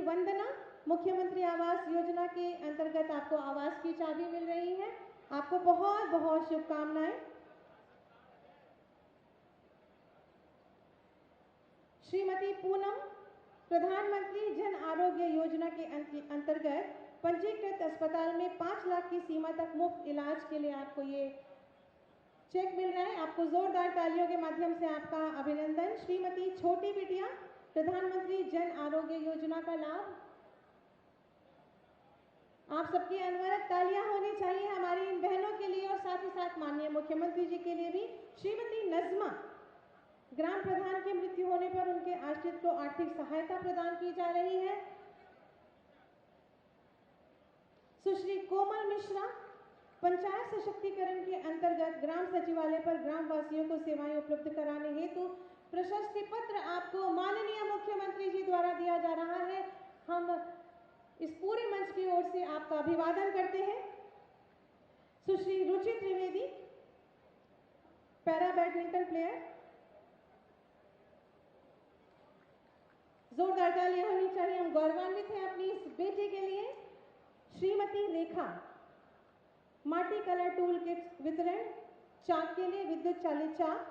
वंदना, मुख्यमंत्री आवास योजना के अंतर्गत आपको आवास की चाबी मिल रही है। आपको बहुत बहुत शुभकामनाएं। श्रीमती पूनम, प्रधानमंत्री जन आरोग्य योजना के अंतर्गत पंजीकृत अस्पताल में 5 लाख की सीमा तक मुफ्त इलाज के लिए आपको ये चेक मिल रहा है। आपको जोरदार तालियों के माध्यम से आपका अभिनंदन। श्रीमती छोटी बिटिया, प्रधानमंत्री जन आरोग्य योजना का लाभ आप सबकी अनवरत तालियां होनी चाहिए हमारी इन बहनों के लिए और साथ ही साथ माननीय मुख्यमंत्री जी के लिए भी। श्रीमती नजमा, ग्राम प्रधान की मृत्यु होने पर उनके आश्रित को आर्थिक सहायता प्रदान की जा रही है। सुश्री कोमल मिश्रा, पंचायत सशक्तिकरण के अंतर्गत ग्राम सचिवालय पर ग्राम वासियों को सेवाएं उपलब्ध कराने हेतु प्रशस्ति पत्र आपको माननीय मुख्यमंत्री जी द्वारा दिया जा रहा है। हम इस पूरे मंच की ओर से आपका अभिवादन करते हैं। सुश्री रुचि त्रिवेदी, पैरा बैडमिंटन प्लेयर, जोरदार तालियां होनी चाहिए। हम गौरवान्वित हैं अपनी इस बेटी के लिए। श्रीमती रेखा, माटी कलर टूल किट वितरण, चाक के लिए विद्युत चालित चाक।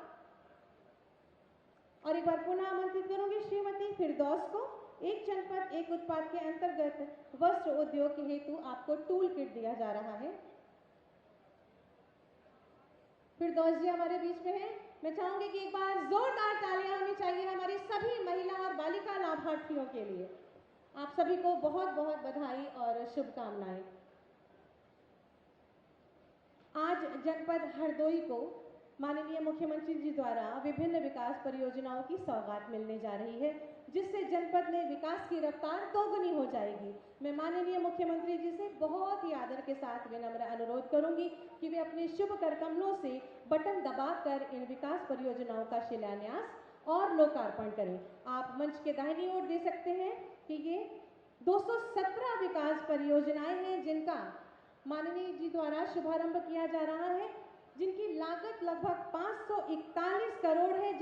और एक बार पुनः आमंत्रित करूंगी श्रीमती फिरदौस को। एक जनपद एक उत्पाद के अंतर्गत वस्त्र उद्योग के हेतु आपको टूल किट दिया जा रहा है। फिरदौस जी हमारे बीच में हैं। मैं चाहूंगी कि एक बार जोरदार तालियां होनी चाहिए हमारी सभी महिला और बालिका लाभार्थियों के लिए। आप सभी को बहुत बहुत बधाई और शुभकामनाएं। आज जनपद हरदोई को माननीय मुख्यमंत्री जी द्वारा विभिन्न विकास परियोजनाओं की सौगात मिलने जा रही है, जिससे जनपद में विकास की रफ्तार दोगुनी हो जाएगी। मैं माननीय मुख्यमंत्री जी से बहुत ही आदर के साथ विनम्र अनुरोध करूंगी कि वे अपने शुभ कर कमलों से बटन दबाकर इन विकास परियोजनाओं का शिलान्यास और लोकार्पण करें। आप मंच के दाहिनी ओर दे सकते हैं कि ये 217 विकास परियोजनाएं हैं जिनका माननीय जी द्वारा शुभारंभ किया जा रहा है, जिनकी लागत लगभग 541 करोड़ है,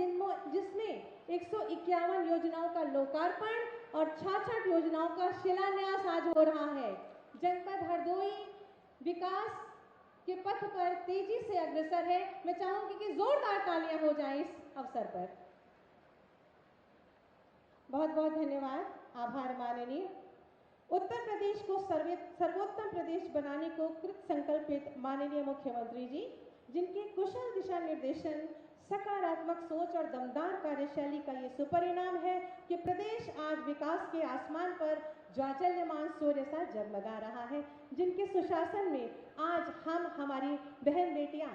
जिसमें 151 योजनाओं का लोकार्पण और 66 योजनाओं का शिलान्यास आज हो रहा है। जनपद हरदोई विकास के पथ पर तेजी से अग्रसर है। मैं चाहूंगी कि जोरदार तालियां हो जाएं इस अवसर पर। बहुत बहुत धन्यवाद, आभार माननीय। उत्तर प्रदेश को सर्वोत्तम प्रदेश बनाने को कृत संकल्पित माननीय मुख्यमंत्री जी, जिनके कुशल दिशा निर्देशन, सकारात्मक सोच और दमदार कार्यशैली का ये सुपरिणाम है कि प्रदेश आज विकास के आसमान पर ज्वाजल्यमान सूर्य सा जगमगा रहा है, जिनके सुशासन में आज हम हमारी बहन बेटियां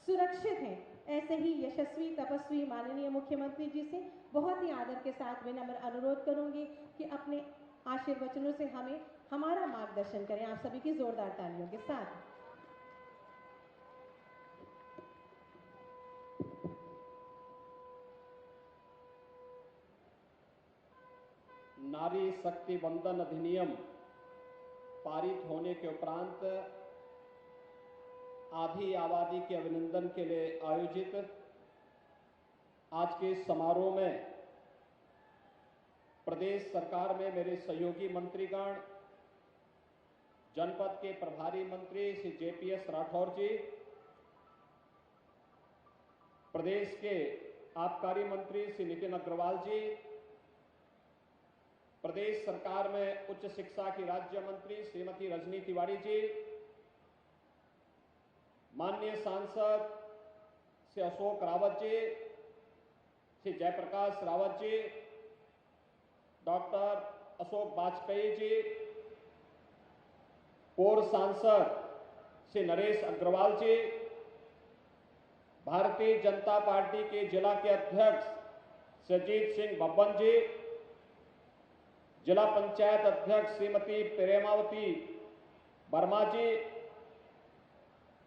सुरक्षित हैं। ऐसे ही यशस्वी तपस्वी माननीय मुख्यमंत्री जी से बहुत ही आदर के साथ विनम्र अनुरोध करूंगी कि अपने आशीर्वचनों से हमें हमारा मार्गदर्शन करें। आप सभी की जोरदार तालियों के साथ। नारी शक्ति वंदन अधिनियम पारित होने के उपरांत आधी आबादी के अभिनंदन के लिए आयोजित आज के समारोह में प्रदेश सरकार में मेरे सहयोगी मंत्रीगण, जनपद के प्रभारी मंत्री श्री जेपीएस राठौर जी, प्रदेश के आबकारी मंत्री श्री नितिन अग्रवाल जी, प्रदेश सरकार में उच्च शिक्षा की राज्य मंत्री श्रीमती रजनी तिवारी जी, माननीय सांसद श्री अशोक रावत जी, श्री जयप्रकाश रावत जी, डॉक्टर अशोक वाजपेयी जी, पूर्व सांसद श्री नरेश अग्रवाल जी, भारतीय जनता पार्टी के जिला के अध्यक्ष सजीत सिंह बब्बन जी, जिला पंचायत अध्यक्ष श्रीमती प्रेमावती वर्मा जी,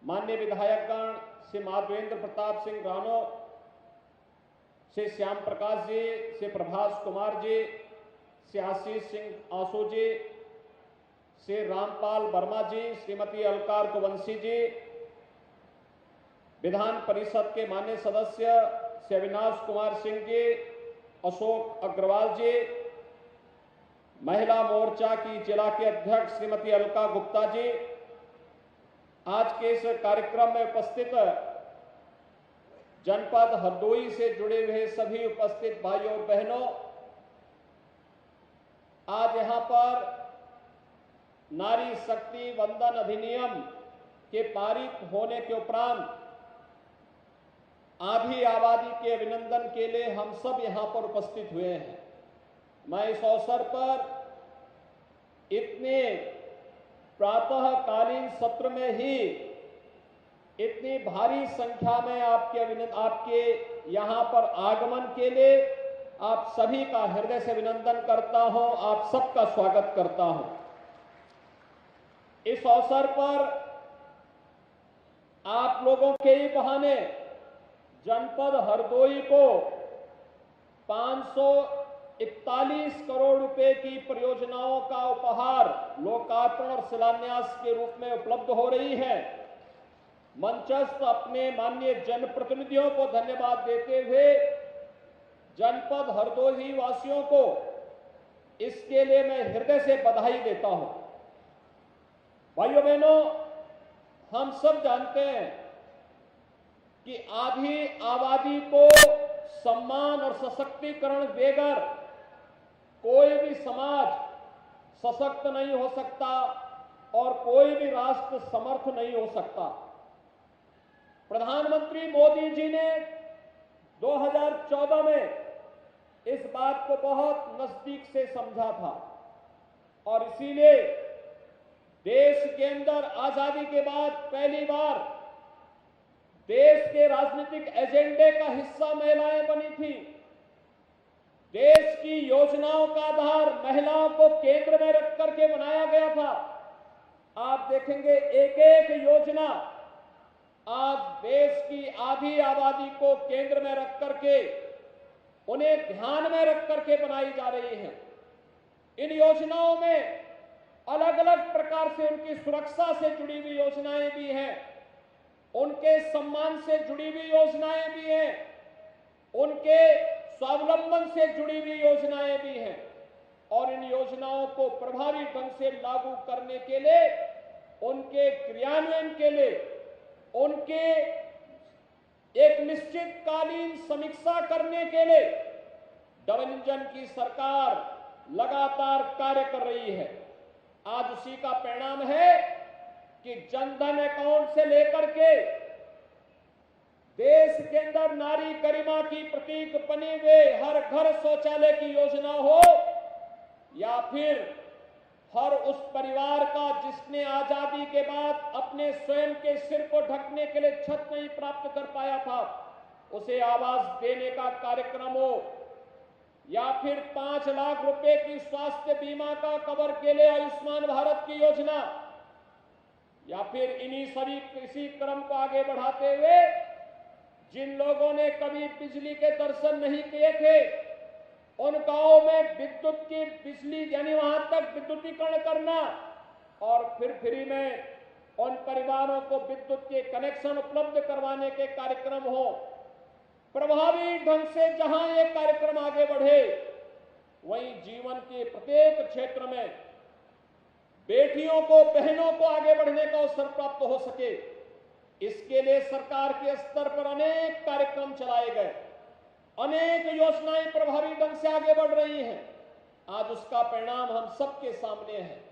माननीय विधायकगण श्री माधवेंद्र प्रताप सिंह राणो, श्री श्याम प्रकाश जी, श्री प्रभास कुमार जी, श्री आशीष सिंह आंसू जी, श्री रामपाल वर्मा जी, श्रीमती अलकार कुवंशी जी, विधान परिषद के माननीय सदस्य श्री अविनाश कुमार सिंह जी, अशोक अग्रवाल जी, महिला मोर्चा की जिला के अध्यक्ष श्रीमती अलका गुप्ता जी, आज के इस कार्यक्रम में उपस्थित जनपद हरदोई से जुड़े हुए सभी उपस्थित भाइयों और बहनों, आज यहां पर नारी शक्ति वंदन अधिनियम के पारित होने के उपरांत आधी आबादी के अभिनंदन के लिए हम सब यहां पर उपस्थित हुए हैं। मैं इस अवसर पर इतने प्रातःकालीन सत्र में ही इतनी भारी संख्या में आपके यहां पर आगमन के लिए आप सभी का हृदय से अभिनंदन करता हूं, आप सबका स्वागत करता हूं। इस अवसर पर आप लोगों के ही बहाने जनपद हरदोई को 541 करोड़ रुपए की परियोजनाओं का उपहार लोकार्पण और शिलान्यास के रूप में उपलब्ध हो रही है। मंचस्थ अपने माननीय जनप्रतिनिधियों को धन्यवाद देते हुए जनपद हरदोई वासियों को इसके लिए मैं हृदय से बधाई देता हूं। भाइयों बहनों, हम सब जानते हैं कि आधी आबादी को सम्मान और सशक्तिकरण देकर कोई भी समाज सशक्त नहीं हो सकता और कोई भी राष्ट्र समर्थ नहीं हो सकता। प्रधानमंत्री मोदी जी ने 2014 में इस बात को बहुत नजदीक से समझा था और इसीलिए देश के अंदर आजादी के बाद पहली बार देश के राजनीतिक एजेंडे का हिस्सा महिलाएं बनी थी। देश की योजनाओं का आधार महिलाओं को केंद्र में रख करके बनाया गया था। आप देखेंगे एक एक योजना आज देश की आधी आबादी को केंद्र में रख करके उन्हें ध्यान में रख करके बनाई जा रही है। इन योजनाओं में अलग अलग प्रकार से उनकी सुरक्षा से जुड़ी हुई योजनाएं भी हैं, उनके सम्मान से जुड़ी हुई योजनाएं भी हैं, उनके स्वावलंबन से जुड़ी हुई योजनाएं भी हैं और इन योजनाओं को प्रभावी ढंग से लागू करने के लिए, उनके क्रियान्वयन के लिए, उनके एक निश्चित कालीन समीक्षा करने के लिए डबल इंजन की सरकार लगातार कार्य कर रही है। आज उसी का परिणाम है कि जनधन अकाउंट से लेकर के देश के अंदर नारी गरिमा की प्रतीक बने हुए हर घर शौचालय की योजना हो या फिर हर उस परिवार का जिसने आजादी के बाद अपने स्वयं के सिर को ढकने के लिए छत नहीं प्राप्त कर पाया था, उसे आवास देने का कार्यक्रम हो या फिर 5 लाख रुपए की स्वास्थ्य बीमा का कवर के लिए आयुष्मान भारत की योजना या फिर इन्हीं सभी इसी क्रम को आगे बढ़ाते हुए जिन लोगों ने कभी बिजली के दर्शन नहीं किए थे उन गांवों में विद्युत की बिजली यानी वहां तक विद्युतीकरण करना और फिर फ्री में उन परिवारों को विद्युत के कनेक्शन उपलब्ध करवाने के कार्यक्रम हो। प्रभावी ढंग से जहां ये कार्यक्रम आगे बढ़े वहीं जीवन के प्रत्येक क्षेत्र में बेटियों को, बहनों को आगे बढ़ने का अवसर प्राप्त हो सके, इसके लिए सरकार के स्तर पर अनेक कार्यक्रम चलाए गए, अनेक योजनाएं प्रभावी ढंग से आगे बढ़ रही हैं। आज उसका परिणाम हम सबके सामने है।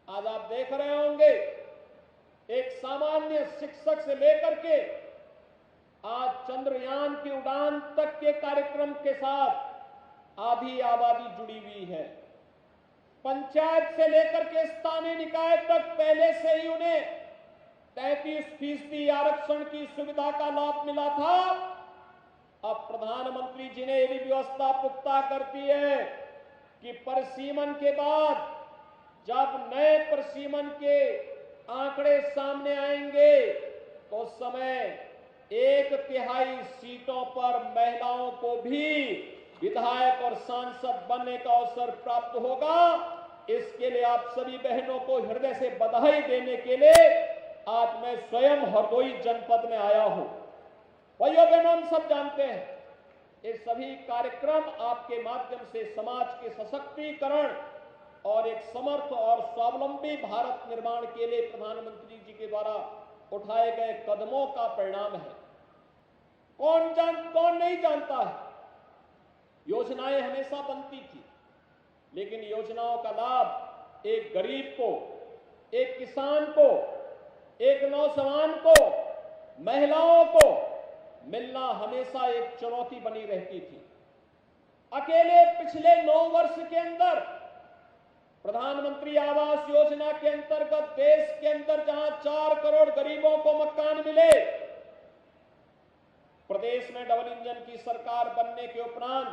आज आप देख रहे होंगे एक सामान्य शिक्षक से लेकर के आज चंद्रयान की उड़ान तक के कार्यक्रम के साथ आधी आबादी जुड़ी हुई है। पंचायत से लेकर के स्थानीय निकाय तक पहले से ही उन्हें 33% आरक्षण की सुविधा का लाभ मिला था। अब प्रधानमंत्री जी ने यह व्यवस्था पुख्ता करती है कि परिसीमन के बाद जब नए परिसीमन के आंकड़े सामने आएंगे तो उस समय 1/3 सीटों पर महिलाओं को भी विधायक और सांसद बनने का अवसर प्राप्त होगा। इसके लिए आप सभी बहनों को हृदय से बधाई देने के लिए आज मैं स्वयं हरदोई जनपद में आया हूं। भाइयों बहनों, हम सब जानते हैं ये सभी कार्यक्रम आपके माध्यम से समाज के सशक्तिकरण समर्थ और स्वावलंबी भारत निर्माण के लिए प्रधानमंत्री जी के द्वारा उठाए गए कदमों का परिणाम है। कौन नहीं जानता है, योजनाएं हमेशा बनती थी, लेकिन योजनाओं का लाभ एक गरीब को, एक किसान को, एक नौजवान को, महिलाओं को मिलना हमेशा एक चुनौती बनी रहती थी। अकेले पिछले 9 वर्ष के अंदर प्रधानमंत्री आवास योजना के अंतर्गत देश के अंदर जहां 4 करोड़ गरीबों को मकान मिले, प्रदेश में डबल इंजन की सरकार बनने के उपरांत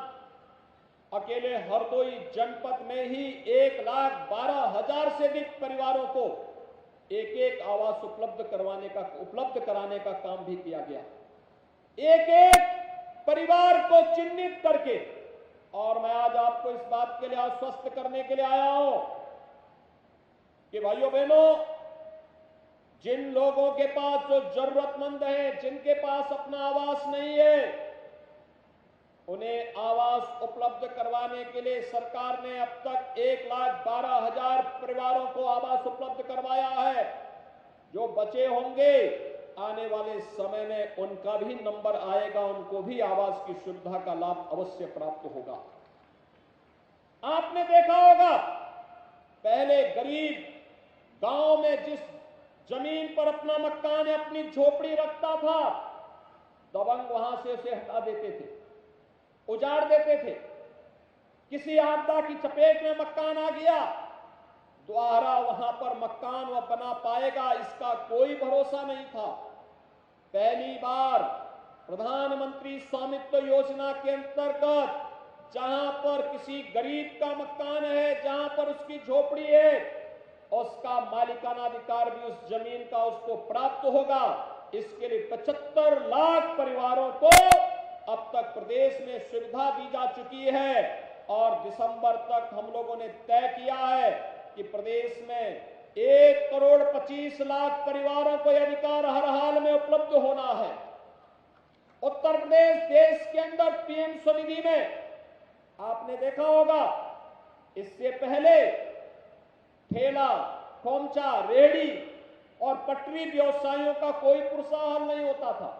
अकेले हरदोई जनपद में ही 1,12,000 से अधिक परिवारों को एक आवास उपलब्ध कराने का काम भी किया गया। एक परिवार को चिन्हित करके, और मैं आज आपको इस बात के लिए आश्वस्त करने के लिए आया हूं कि भाइयों बहनों, जिन लोगों के पास, जो जरूरतमंद हैं, जिनके पास अपना आवास नहीं है, उन्हें आवास उपलब्ध करवाने के लिए सरकार ने अब तक 1,12,000 परिवारों को आवास उपलब्ध करवाया है। जो बचे होंगे आने वाले समय में उनका भी नंबर आएगा, उनको भी आवास की सुविधा का लाभ अवश्य प्राप्त होगा। आपने देखा होगा, पहले गरीब गांव में जिस जमीन पर अपना मकान या अपनी झोपड़ी रखता था, दबंग वहां से उसे हटा देते थे, उजाड़ देते थे। किसी आपदा की चपेट में मकान आ गया, दोबारा वहां पर मकान वह बना पाएगा, इसका कोई भरोसा नहीं था। पहली बार प्रधानमंत्री स्वामित्व योजना के अंतर्गत जहां पर किसी गरीब का मकान है, जहां पर उसकी झोपड़ी है, उसका मालिकाना अधिकार भी उस जमीन का उसको प्राप्त होगा। इसके लिए 75 लाख परिवारों को अब तक प्रदेश में सुविधा दी जा चुकी है और दिसंबर तक हम लोगों ने तय किया है कि प्रदेश में 1,25,00,000 परिवारों को यह अधिकार हर हाल में उपलब्ध होना है। उत्तर प्रदेश देश के अंदर पीएम स्वनिधि में आपने देखा होगा, इससे पहले ठेला, खोमचा, रेहड़ी और पटरी व्यवसायियों का कोई प्रोत्साहन नहीं होता था।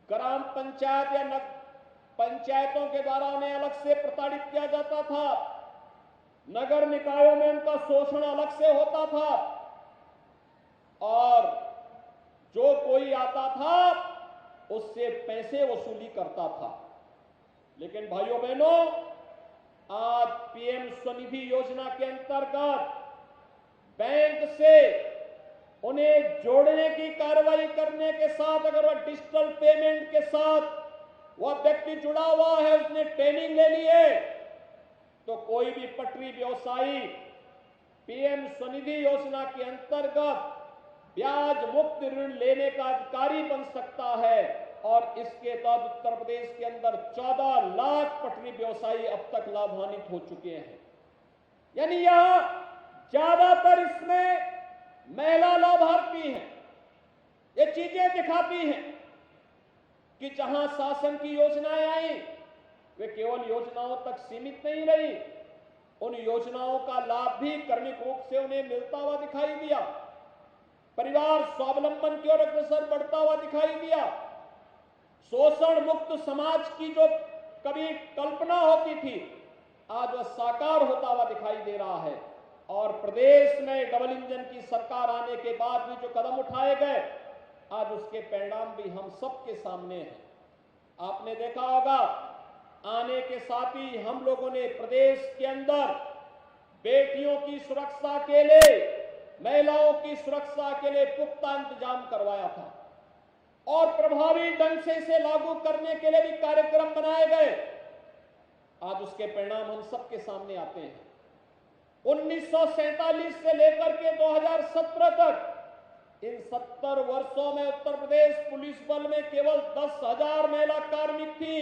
ग्राम पंचायत या पंचायतों के द्वारा उन्हें अलग से प्रताड़ित किया जाता था, नगर निकायों में उनका शोषण अलग से होता था और जो कोई आता था उससे पैसे वसूली करता था। लेकिन भाइयों बहनों, आज पीएम स्वनिधि योजना के अंतर्गत बैंक से उन्हें जोड़ने की कार्रवाई करने के साथ, अगर वह डिजिटल पेमेंट के साथ वह व्यक्ति जुड़ा हुआ है, उसने ट्रेनिंग ले ली है, तो कोई भी पटरी व्यवसायी पीएम स्वनिधि योजना के अंतर्गत ब्याज मुक्त ऋण लेने का अधिकारी बन सकता है। और इसके तहत उत्तर प्रदेश के अंदर 14 लाख पटरी व्यवसायी अब तक लाभान्वित हो चुके हैं। यानी यहां ज्यादातर इसमें महिला लाभार्थी हैं। ये चीजें दिखाती हैं कि जहां शासन की योजनाएं आई, वे केवल योजनाओं तक सीमित नहीं रही, उन योजनाओं का लाभ भी क्रमिक रूप से उन्हें मिलता हुआ दिखाई दिया। परिवार स्वावलंबन की ओर अग्रसर बढ़ता हुआ दिखाई दिया। शोषण मुक्त समाज की जो कभी कल्पना होती थी, आज वह साकार होता हुआ दिखाई दे रहा है। और प्रदेश में डबल इंजन की सरकार आने के बाद भी जो कदम उठाए गए, आज उसके परिणाम भी हम सबके सामने हैं। आपने देखा होगा, आने के साथ ही हम लोगों ने प्रदेश के अंदर बेटियों की सुरक्षा के लिए, महिलाओं की सुरक्षा के लिए पुख्ता इंतजाम करवाया था और प्रभावी ढंग से इसे लागू करने के लिए भी कार्यक्रम बनाए गए। आज उसके परिणाम हम सबके सामने आते हैं। 1947 से लेकर के 2017 तक इन 70 वर्षों में उत्तर प्रदेश पुलिस बल में केवल 10,000 महिला कार्मिक थी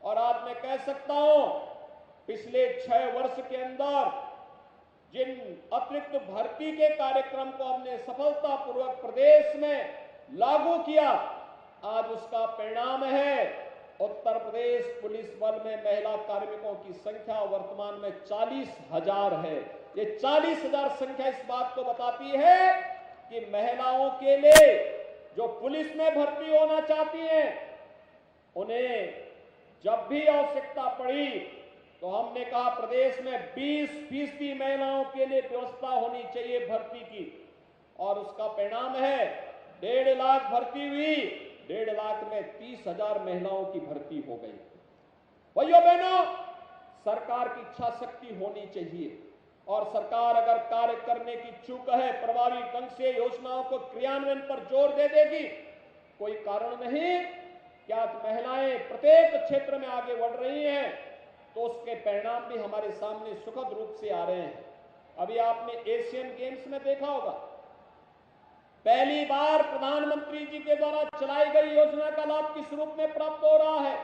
और आज मैं कह सकता हूं, पिछले 6 वर्ष के अंदर जिन अतिरिक्त भर्ती के कार्यक्रम को हमने सफलतापूर्वक प्रदेश में लागू किया, आज उसका परिणाम है उत्तर प्रदेश पुलिस बल में महिला कार्मिकों की संख्या वर्तमान में 40,000 है। ये 40,000 संख्या इस बात को बताती है कि महिलाओं के लिए जो पुलिस में भर्ती होना चाहती हैं, उन्हें जब भी आवश्यकता पड़ी तो हमने कहा प्रदेश में 20% महिलाओं के लिए व्यवस्था होनी चाहिए भर्ती की, और उसका परिणाम है 1.5 लाख भर्ती हुई। 1.5 लाख में 30,000 महिलाओं की भर्ती हो गई। भाइयों बहनों, सरकार की इच्छा शक्ति होनी चाहिए, और सरकार अगर कार्य करने की चूक है, प्रभावी ढंग से योजनाओं को क्रियान्वयन पर जोर दे देगी, कोई कारण नहीं कि आज महिलाएं प्रत्येक क्षेत्र में आगे बढ़ रही हैं, तो उसके परिणाम भी हमारे सामने सुखद रूप से आ रहे हैं। अभी आपने एशियन गेम्स में देखा होगा, पहली बार प्रधानमंत्री जी के द्वारा चलाई गई योजना का लाभ किस रूप में प्राप्त हो रहा है।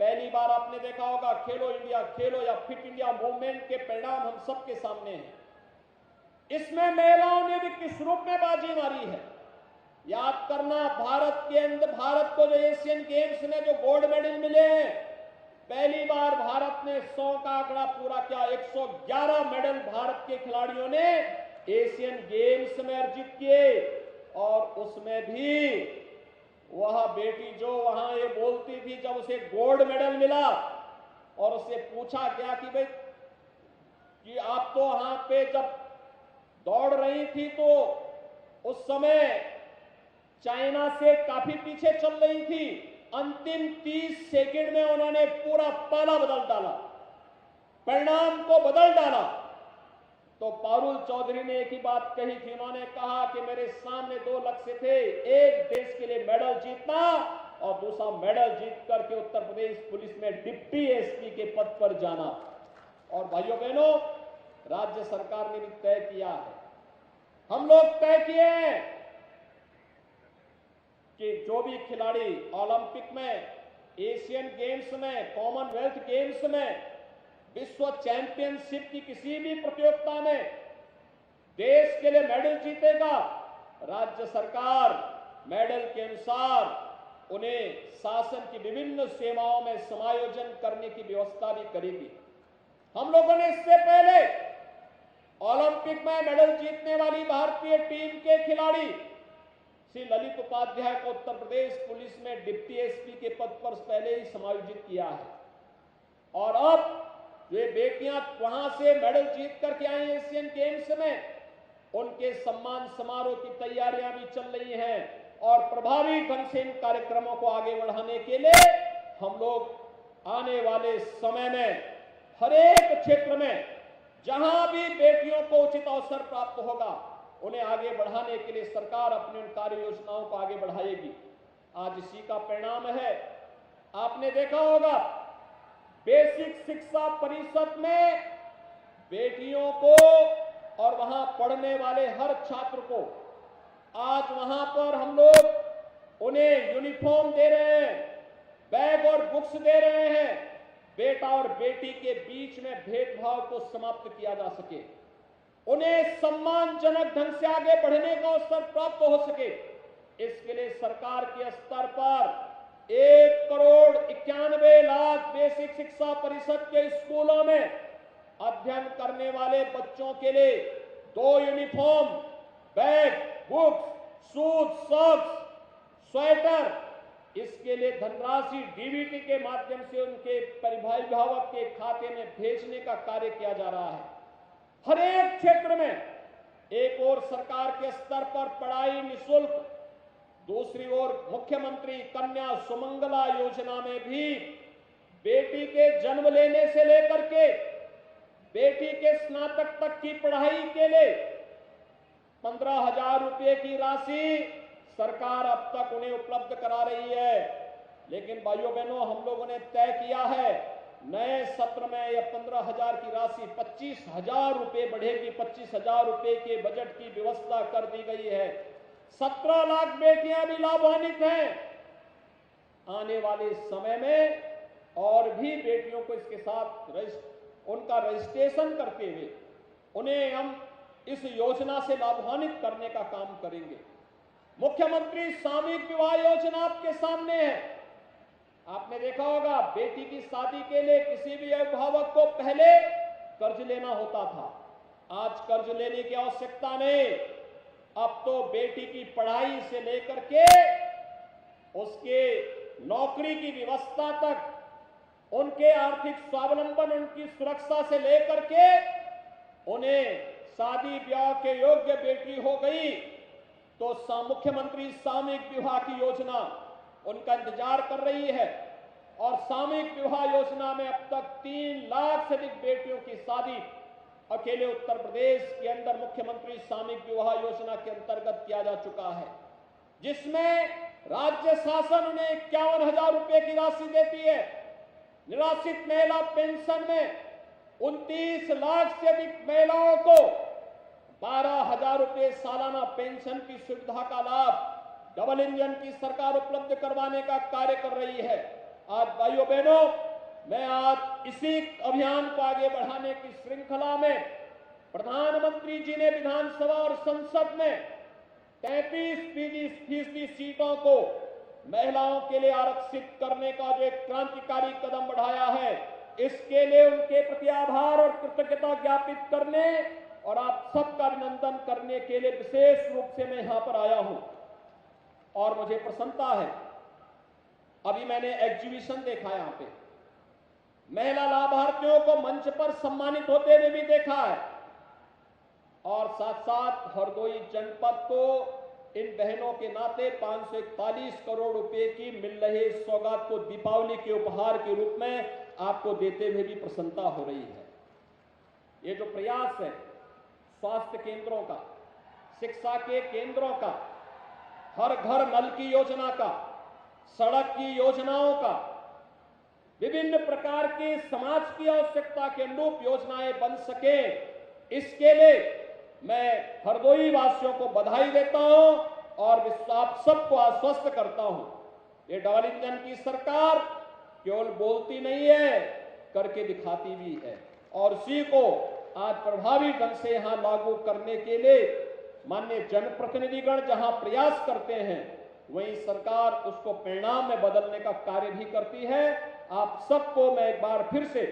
पहली बार आपने देखा होगा खेलो इंडिया, खेलो या फिट इंडिया मूवमेंट के परिणाम हम सबके सामने हैं। इसमें महिलाओं ने भी किस रूप में बाजी मारी है। याद करना, भारत को जो एशियन गेम्स में जो गोल्ड मेडल मिले हैं, पहली बार भारत ने 100 का आंकड़ा पूरा किया। 111 मेडल भारत के खिलाड़ियों ने एशियन गेम्स में अर्जित किए, और उसमें भी वह बेटी जो वहां ये बोलती थी, जब उसे गोल्ड मेडल मिला और उससे पूछा गया कि भाई कि आप तो वहां पे जब दौड़ रही थी तो उस समय चाइना से काफी पीछे चल रही थी, अंतिम 30 सेकंड में उन्होंने पूरा पाला बदल डाला, परिणाम को बदल डाला। तो पारुल चौधरी ने एक ही बात कही थी, उन्होंने कहा कि मेरे सामने 2 लक्ष्य थे, एक देश के लिए मेडल जीतना और दूसरा मेडल जीत करके उत्तर प्रदेश पुलिस में डिप्टी एसपी के पद पर जाना। और भाइयों बहनों, राज्य सरकार ने भी तय किया है, हम लोग तय किए हैं कि जो भी खिलाड़ी ओलंपिक में, एशियन गेम्स में, कॉमनवेल्थ गेम्स में, विश्व चैंपियनशिप की किसी भी प्रतियोगिता में देश के लिए मेडल जीतेगा, राज्य सरकार मेडल के अनुसार उन्हें शासन की विभिन्न सेवाओं में समायोजन करने की व्यवस्था भी करेगी। हम लोगों ने इससे पहले ओलंपिक में मेडल जीतने वाली भारतीय टीम के खिलाड़ी श्री ललित उपाध्याय को उत्तर प्रदेश पुलिस में डिप्टी एसपी के पद पर पहले ही समायोजित किया है, और अब वे बेटियां वहां से मेडल जीत करके आई एशियन गेम्स में, उनके सम्मान समारोह की तैयारियां भी चल रही हैं, और प्रभावी ढंग से इन कार्यक्रमों को आगे बढ़ाने के लिए हम लोग आने वाले समय में हर एक क्षेत्र में जहां भी बेटियों को उचित अवसर प्राप्त होगा, उन्हें आगे बढ़ाने के लिए सरकार अपनी उन कार्य योजनाओं को आगे बढ़ाएगी। आज इसी का परिणाम है, आपने देखा होगा बेसिक शिक्षा परिषद में बेटियों को और वहां पढ़ने वाले हर छात्र को आज वहां पर हम लोग उन्हें यूनिफॉर्म दे रहे हैं, बैग और बुक्स दे रहे हैं। बेटा और बेटी के बीच में भेदभाव को समाप्त किया जा सके, उन्हें सम्मानजनक ढंग से आगे बढ़ने का अवसर प्राप्त हो सके, इसके लिए सरकार के स्तर पर 1,91,00,000 बेसिक शिक्षा परिषद के स्कूलों में अध्ययन करने वाले बच्चों के लिए 2 uniform, bag, books, shoes, socks, sweater, इसके लिए धनराशि डीबीटी के माध्यम से उनके अभिभावक के खाते में भेजने का कार्य किया जा रहा है। हर एक क्षेत्र में एक और सरकार के स्तर पर पढ़ाई निःशुल्क, दूसरी ओर मुख्यमंत्री कन्या सुमंगला योजना में भी बेटी के जन्म लेने से लेकर के बेटी के स्नातक तक की पढ़ाई के लिए 15,000 रुपए की राशि सरकार अब तक उन्हें उपलब्ध करा रही है। लेकिन भाइयों बहनों, हम लोगों ने तय किया है नए सत्र में यह 15,000 की राशि 25,000 रुपए बढ़ेगी। 25,000 रुपए के बजट की व्यवस्था कर दी गई है। 17 लाख बेटियां भी लाभान्वित हैं। आने वाले समय में और भी बेटियों को इसके साथ उनका रजिस्ट्रेशन करते हुए उन्हें हम इस योजना से लाभान्वित करने का काम करेंगे। मुख्यमंत्री सामूहिक विवाह योजना आपके सामने है। आपने देखा होगा बेटी की शादी के लिए किसी भी अभिभावक को पहले कर्ज लेना होता था। आज कर्ज लेने की आवश्यकता नहीं। अब तो बेटी की पढ़ाई से लेकर के उसके नौकरी की व्यवस्था तक, उनके आर्थिक स्वावलंबन, उनकी सुरक्षा से लेकर के उन्हें शादी ब्याह के योग्य बेटी हो गई तो मुख्यमंत्री सामूहिक विवाह की योजना उनका इंतजार कर रही है। और सामूहिक विवाह योजना में अब तक 3 लाख से अधिक बेटियों की शादी अकेले उत्तर प्रदेश के अंदर मुख्यमंत्री सामूहिक विवाह योजना के अंतर्गत किया जा चुका है, जिसमें राज्य शासन उन्हें 51,000 रुपए की राशि देती है। निराश्रित महिला पेंशन में 29 लाख से अधिक महिलाओं को 12,000 रुपए सालाना पेंशन की सुविधा का लाभ डबल इंजन की सरकार उपलब्ध करवाने का कार्य कर रही है। आज भाइयों बहनों, मैं आज इसी अभियान को आगे बढ़ाने की श्रृंखला में प्रधानमंत्री जी ने विधानसभा और संसद में 33% सीटों को महिलाओं के लिए आरक्षित करने का जो एक क्रांतिकारी कदम बढ़ाया है, इसके लिए उनके प्रति आभार और कृतज्ञता ज्ञापित करने और आप सबका अभिनंदन करने के लिए विशेष रूप से मैं यहां पर आया हूं। और मुझे प्रसन्नता है, अभी मैंने एग्जीबिशन देखा, यहां पे महिला लाभार्थियों को मंच पर सम्मानित होते हुए भी देखा है। और साथ साथ हरदोई जनपद को इन बहनों के नाते 541 करोड़ रुपए की मिल रही सौगात को दीपावली के उपहार के रूप में आपको देते हुए भी प्रसन्नता हो रही है। ये जो प्रयास है स्वास्थ्य केंद्रों का, शिक्षा के केंद्रों का, हर घर नल की योजना का, सड़क की योजनाओं का, विभिन्न प्रकार की समाज की आवश्यकता के अनुरूप योजनाएं बन सके, इसके लिए मैं हरदोई वासियों को बधाई देता हूं और आप सबको आश्वस्त करता हूं। ये डबल इंजन की सरकार केवल बोलती नहीं है, करके दिखाती भी है। और उसी को आज प्रभावी ढंग से यहां लागू करने के लिए माननीय जनप्रतिनिधिगण जहां प्रयास करते हैं, वहीं सरकार उसको परिणाम में बदलने का कार्य भी करती है। आप सबको मैं एक बार फिर से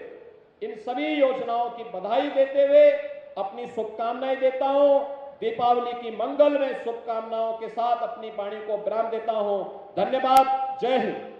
इन सभी योजनाओं की बधाई देते हुए अपनी शुभकामनाएं देता हूं। दीपावली की मंगलमय शुभकामनाओं के साथ अपनी वाणी को विराम देता हूं। धन्यवाद। जय हिंद।